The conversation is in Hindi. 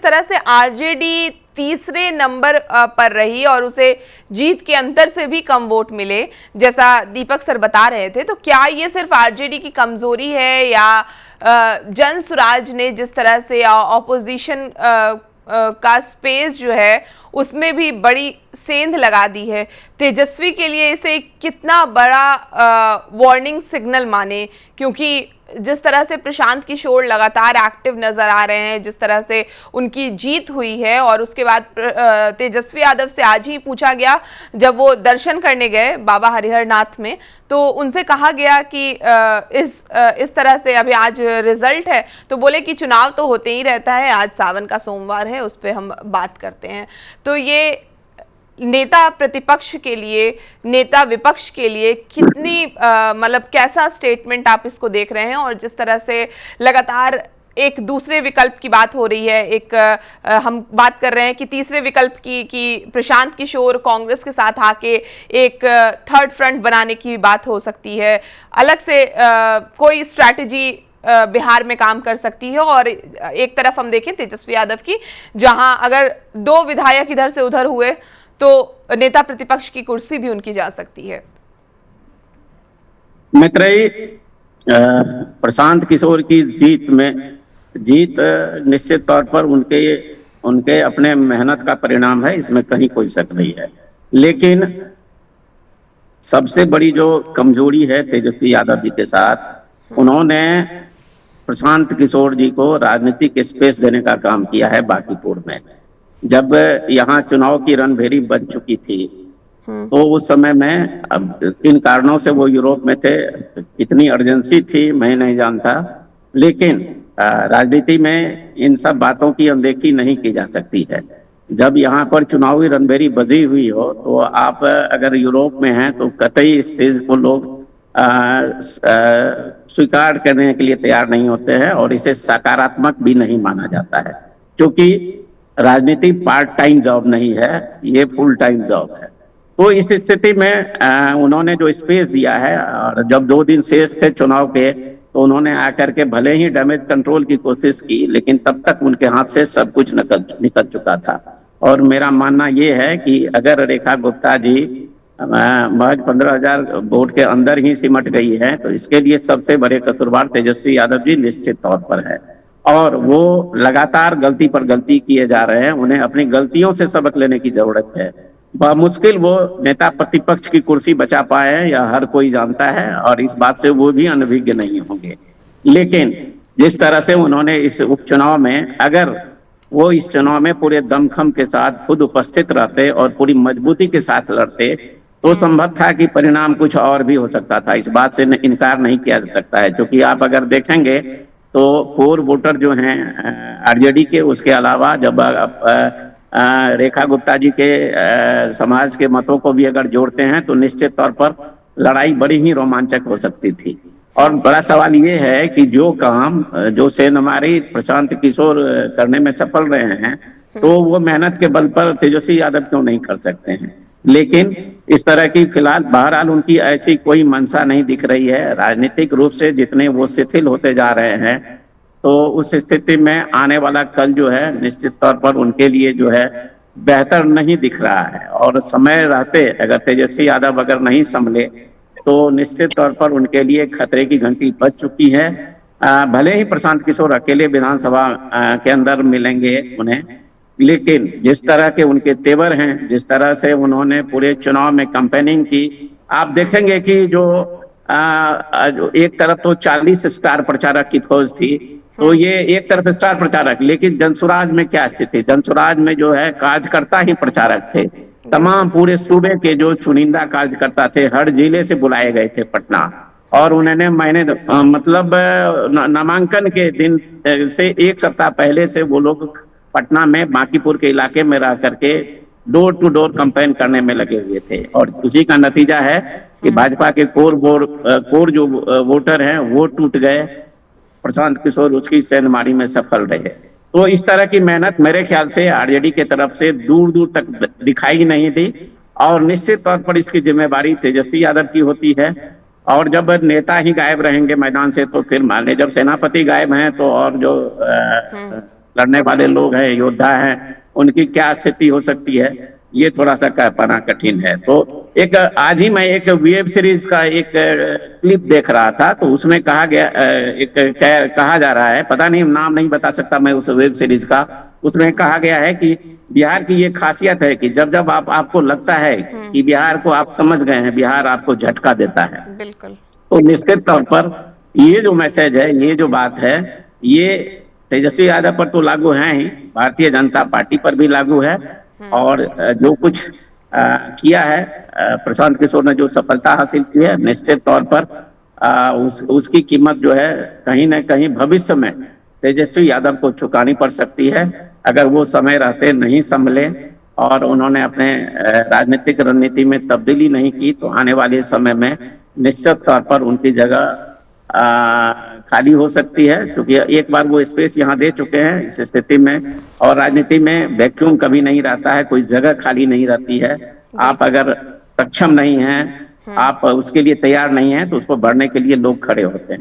तरह से आरजेडी तीसरे नंबर पर रही और उसे जीत के अंतर से भी कम वोट मिले, जैसा दीपक सर बता रहे थे, तो क्या ये सिर्फ आरजेडी की कमजोरी है या जन स्वराज ने जिस तरह से ऑपोजिशन का स्पेस जो है उसमें भी बड़ी सेंध लगा दी है? तेजस्वी के लिए इसे कितना बड़ा वार्निंग सिग्नल माने, क्योंकि जिस तरह से प्रशांत किशोर लगातार एक्टिव नजर आ रहे हैं, जिस तरह से उनकी जीत हुई है, और उसके बाद तेजस्वी यादव से आज ही पूछा गया जब वो दर्शन करने गए बाबा हरिहरनाथ में, तो उनसे कहा गया कि इस तरह से अभी आज रिजल्ट है, तो बोले कि चुनाव तो होते ही रहता है, आज सावन का सोमवार है, उस पर हम बात करते हैं। तो ये नेता प्रतिपक्ष के लिए, नेता विपक्ष के लिए कितनी मतलब कैसा स्टेटमेंट आप इसको देख रहे हैं? और जिस तरह से लगातार एक दूसरे विकल्प की बात हो रही है, एक हम बात कर रहे हैं कि तीसरे विकल्प की, कि प्रशांत किशोर कांग्रेस के साथ आके एक थर्ड फ्रंट बनाने की बात हो सकती है, अलग से कोई स्ट्रैटेजी बिहार में काम कर सकती है, और एक तरफ हम देखें तेजस्वी यादव की, जहां अगर 2 विधायक इधर से उधर हुए तो नेता प्रतिपक्ष की कुर्सी भी उनकी जा सकती है। मित्रई, प्रशांत किशोर की जीत निश्चित तौर पर उनके अपने मेहनत का परिणाम है, इसमें कहीं कोई शक नहीं है। लेकिन सबसे बड़ी जो कमजोरी है तेजस्वी यादव जी के साथ, उन्होंने प्रशांत किशोर जी को राजनीतिक स्पेस देने का काम किया है बांकीपुर में। जब यहाँ चुनाव की रणभेरी बन चुकी थी तो उस समय में, अब किन कारणों से वो यूरोप में थे, कितनी अर्जेंसी थी मैं नहीं जानता, लेकिन राजनीति में इन सब बातों की अनदेखी नहीं की जा सकती है। जब यहाँ पर चुनावी रणभेरी बजी हुई हो तो आप अगर यूरोप में हैं तो कतई इस चीज को लोग स्वीकार करने के लिए तैयार नहीं होते हैं, और इसे सकारात्मक भी नहीं माना जाता है, क्योंकि राजनीति पार्ट टाइम जॉब नहीं है, ये फुल टाइम जॉब है। तो इस स्थिति में उन्होंने जो स्पेस दिया है, और जब 2 दिन शेष थे चुनाव के, तो उन्होंने आकर के भले ही डैमेज कंट्रोल की कोशिश की, लेकिन तब तक उनके हाथ से सब कुछ निकल चुका था। और मेरा मानना ये है कि अगर रेखा गुप्ता जी महज 15,000 वोट के अंदर ही सिमट गई है, तो इसके लिए सबसे बड़े कसूरवार तेजस्वी यादव जी निश्चित तौर पर है, और वो लगातार गलती पर गलती किए जा रहे हैं। उन्हें अपनी गलतियों से सबक लेने की जरूरत है। मुश्किल वो नेता प्रतिपक्ष की कुर्सी बचा पाए हैं, यह हर कोई जानता है, और इस बात से वो भी अनभिज्ञ नहीं होंगे। लेकिन जिस तरह से उन्होंने इस उपचुनाव में, अगर वो इस चुनाव में पूरे दमखम के साथ खुद उपस्थित रहते और पूरी मजबूती के साथ लड़ते, तो संभव था कि परिणाम कुछ और भी हो सकता था। इस बात से इनकार नहीं किया जा सकता है, क्योंकि आप अगर देखेंगे तो कोर वोटर जो हैं आरजेडी के, उसके अलावा जब रेखा गुप्ता जी के समाज के मतों को भी अगर जोड़ते हैं तो निश्चित तौर पर लड़ाई बड़ी ही रोमांचक हो सकती थी। और बड़ा सवाल ये है कि जो काम जो सेनामारी प्रशांत किशोर करने में सफल रहे हैं, तो वो मेहनत के बल पर तेजस्वी यादव क्यों नहीं कर सकते हैं? लेकिन इस तरह की फिलहाल बहरहाल उनकी ऐसी कोई मंशा नहीं दिख रही है। राजनीतिक रूप से जितने वो शिथिल होते जा रहे हैं, तो उस स्थिति में आने वाला कल जो है निश्चित तौर पर उनके लिए जो है बेहतर नहीं दिख रहा है। और समय रहते अगर तेजस्वी यादव अगर नहीं संभले तो निश्चित तौर पर उनके लिए खतरे की घंटी बज चुकी है। भले ही प्रशांत किशोर अकेले विधानसभा के अंदर मिलेंगे उन्हें, लेकिन जिस तरह के उनके तेवर हैं, जिस तरह से उन्होंने पूरे चुनाव में कैंपेनिंग की, आप देखेंगे कि जो एक तरफ तो 40 स्टार प्रचारक की खोज थी, तो ये एक तरफ स्टार प्रचारक, लेकिन जनसुराज में क्या स्थिति? जनसुराज में जो है कार्यकर्ता ही प्रचारक थे। तमाम पूरे सूबे के जो चुनिंदा कार्यकर्ता थे हर जिले से बुलाए गए थे पटना, और उन्होंने मतलब नामांकन के दिन से 1 सप्ताह पहले से वो लोग पटना में बांकीपुर के इलाके में रह करके डोर टू डोर कैंपेन करने में लगे हुए थे। और उसी का नतीजा है कि भाजपा के कोर जो वोटर हैं वो टूट गए, प्रशांत किशोर उसकी सेंधमारी में सफल रहे। तो इस तरह की मेहनत मेरे ख्याल से आरजेडी के तरफ से दूर दूर तक दिखाई नहीं दी, और निश्चित तौर पर इसकी जिम्मेवारी तेजस्वी यादव की होती है। और जब नेता ही गायब रहेंगे मैदान से, तो फिर मान लें जब सेनापति गायब हैं तो और जो लड़ने वाले लोग हैं, योद्धा हैं, उनकी क्या स्थिति हो सकती है, ये थोड़ा सा कह पाना कठिन है। तो एक आज ही मैं एक वेब सीरीज का एक क्लिप देख रहा था, तो उसमें कहा गया कहा जा रहा है, पता नहीं नाम नहीं बता सकता मैं उस वेब सीरीज का, उसमें कहा गया है कि बिहार की ये खासियत है कि जब जब आपको लगता है कि बिहार को आप समझ गए हैं, बिहार आपको झटका देता है। बिल्कुल। तो निश्चित तौर पर ये जो मैसेज है, ये जो बात है, ये तेजस्वी यादव पर तो लागू है ही, भारतीय जनता पार्टी पर भी लागू है। और जो कुछ किया है, प्रशांत किशोर ने जो सफलता हासिल की है, निश्चित तौर पर उसकी कीमत जो है कहीं ना कहीं भविष्य में तेजस्वी यादव को चुकानी पड़ सकती है, अगर वो समय रहते नहीं संभले और उन्होंने अपने राजनीतिक रणनीति में तब्दीली नहीं की, तो आने वाले समय में निश्चित तौर पर उनकी जगह खाली हो सकती है, क्योंकि एक बार वो स्पेस यहाँ दे चुके हैं इस स्थिति में। और राजनीति में वैक्यूम कभी नहीं रहता है, कोई जगह खाली नहीं रहती है। आप अगर सक्षम नहीं हैं, आप उसके लिए तैयार नहीं हैं, तो उसको भरने के लिए लोग खड़े होते हैं।